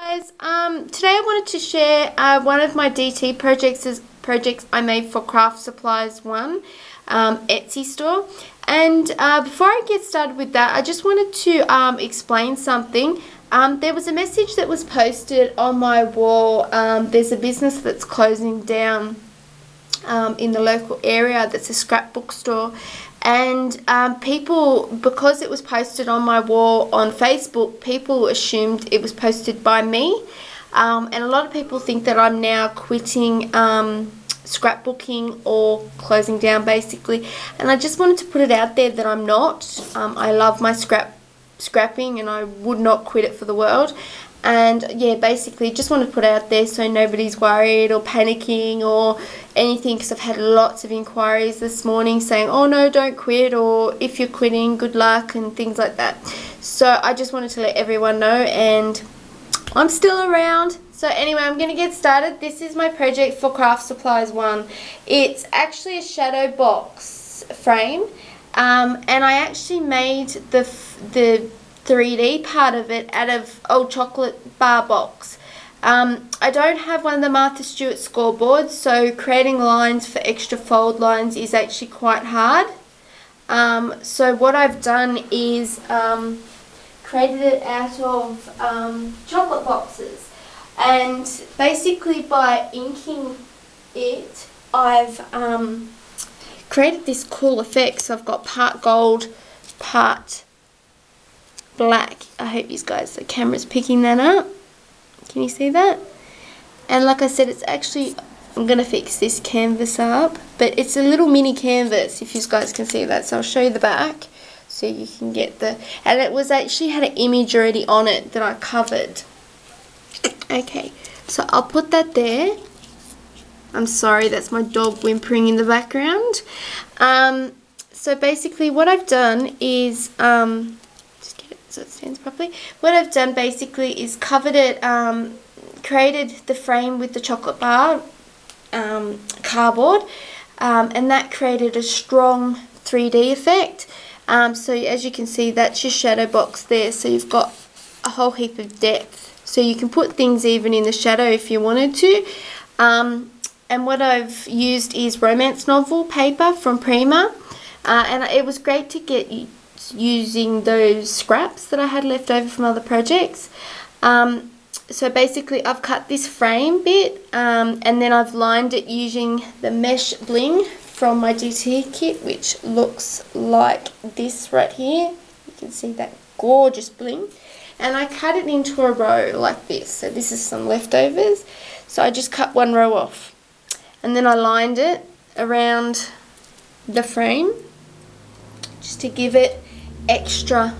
Guys, today I wanted to share one of my DT projects I made for Craft Supplies Etsy store. And before I get started with that, I just wanted to explain something. There was a message that was posted on my wall. There's a business that's closing down in the local area that's a scrapbook store, and people, because it was posted on my wall on Facebook, people assumed it was posted by me, and a lot of people think that I'm now quitting scrapbooking or closing down basically, and I just wanted to put it out there that I'm not. I love my scrapping and I would not quit it for the world. And yeah, basically just want to put it out there so nobody's worried or panicking or anything, because I've had lots of inquiries this morning saying, oh no, don't quit, or if you're quitting, good luck, and things like that. So I just wanted to let everyone know, and I'm still around. So anyway, I'm going to get started. This is my project for Craft Supplies 1. It's actually a shadow box frame, and I actually made the 3D part of it out of old chocolate bar box. I don't have one of the Martha Stewart scoreboards, so creating lines for extra fold lines is actually quite hard. So what I've done is created it out of chocolate boxes, and basically by inking it, I've created this cool effect. So I've got part gold, part black. I hope you guys, the camera's picking that up. Can you see that? And like I said, it's actually, I'm going to fix this canvas up, but it's a little mini canvas, if you guys can see that. So I'll show you the back so you can get the, and it was actually had an image already on it that I covered. Okay, so I'll put that there. I'm sorry, that's my dog whimpering in the background. So basically what I've done is so it stands properly. What I've done basically is covered it, created the frame with the chocolate bar cardboard, and that created a strong 3D effect. So as you can see, that's your shadow box there, so you've got a whole heap of depth, so you can put things even in the shadow if you wanted to. And what I've used is romance novel paper from Prima, and it was great to get using those scraps that I had left over from other projects. So basically I've cut this frame bit, and then I've lined it using the mesh bling from my DT kit, which looks like this right here. You can see that gorgeous bling, and I cut it into a row like this. So this is some leftovers, so I just cut one row off, and then I lined it around the frame just to give it extra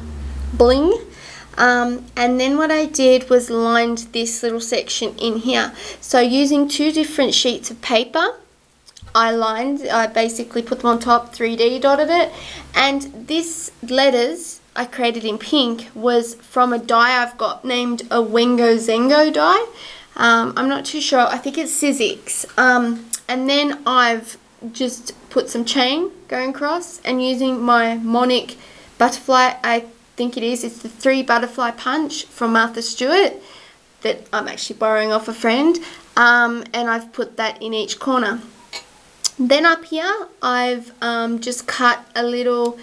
bling, and then what I did was lined this little section in here. So using two different sheets of paper, I basically put them on top, 3D dotted it, and this letters I created in pink was from a die I've got named a Wengo Zengo die. I'm not too sure, I think it's Sizzix. And then I've just put some chain going across, and using my Monic butterfly, I think it's the 3 butterfly punch from Martha Stewart that I'm actually borrowing off a friend, and I've put that in each corner. Then up here I've just cut a little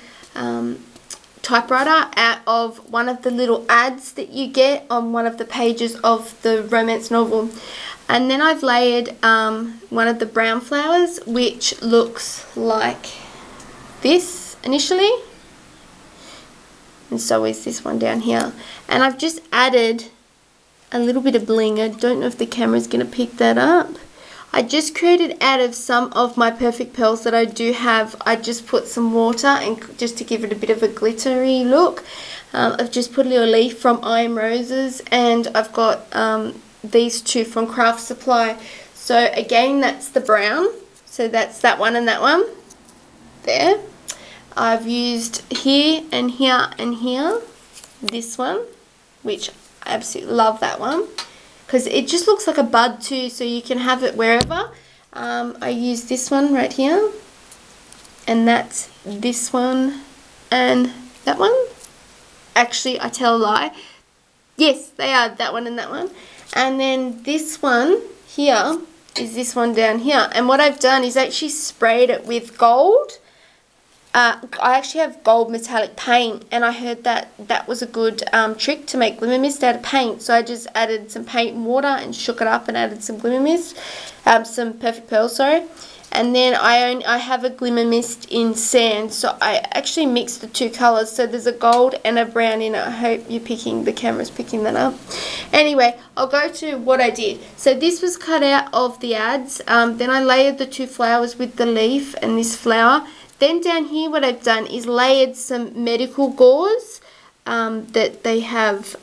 typewriter out of one of the little ads that you get on one of the pages of the romance novel, and then I've layered one of the brown flowers, which looks like this initially, and so is this one down here, and I've just added a little bit of bling. I don't know if the camera's going to pick that up. I just created out of some of my perfect pearls that I do have. I just put some water, and just to give it a bit of a glittery look, I've just put a little leaf from I'm Roses, and I've got these two from Craft Supply. So again, that's the brown, so that's that one and that one there. I've used here and here and here this one, which I absolutely love that one, because it just looks like a bud too, so you can have it wherever. I use this one right here, and that's this one and that one. Actually, I tell a lie, Yes, they are, that one and that one. And then this one here is this one down here. And what I've done is actually sprayed it with gold. I actually have gold metallic paint, and I heard that that was a good trick to make glimmer mist out of paint. So I just added some paint and water and shook it up and added some glimmer mist, some Perfect Pearl, sorry. And then I have a glimmer mist in sand, so I actually mixed the two colours. So there's a gold and a brown in it. I hope the camera's picking that up. Anyway, I'll go to what I did. So this was cut out of the ads. Then I layered the two flowers with the leaf and this flower. Then down here what I've done is layered some medical gauze that they have,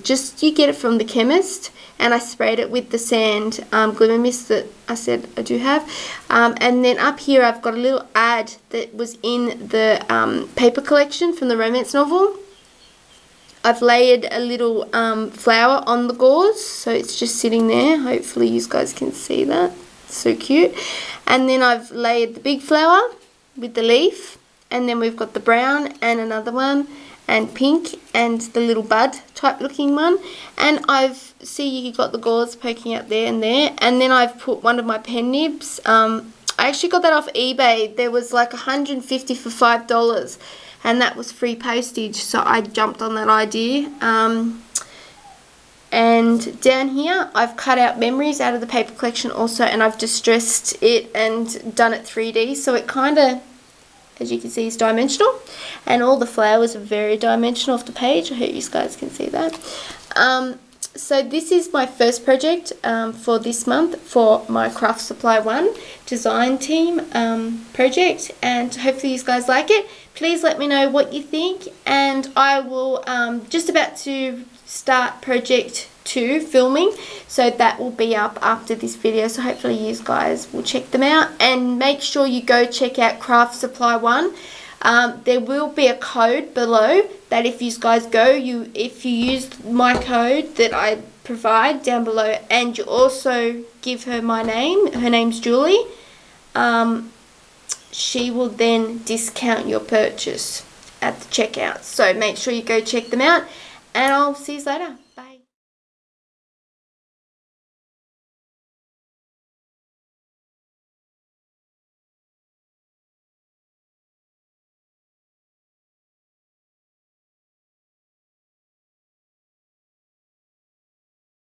just you get it from the chemist, and I sprayed it with the sand glimmer mist that I said I do have. And then up here I've got a little ad that was in the paper collection from the romance novel. I've layered a little flower on the gauze, so it's just sitting there. Hopefully you guys can see that. So cute. And then I've layered the big flower with the leaf, and then we've got the brown and another one, and pink, and the little bud type looking one. And I've, see, you got the gauze poking out there and there. And then I've put one of my pen nibs. I actually got that off eBay. There was like 150 for $5, and that was free postage, so I jumped on that idea. And down here I've cut out memories out of the paper collection also, and I've distressed it and done it 3D, so it kind of, as you can see, is dimensional, and all the flowers are very dimensional off the page. I hope you guys can see that. So this is my first project for this month for my Craft Supply 1 design team project, and hopefully you guys like it. Please let me know what you think, and I will just about to start project 2 filming, so that will be up after this video, so hopefully you guys will check them out, and make sure you go check out Craft Supply 1. There will be a code below that if you guys go, if you use my code that I provide down below, and you also give her my name, her name's Julie, she will then discount your purchase at the checkout. So make sure you go check them out, and I'll see you later.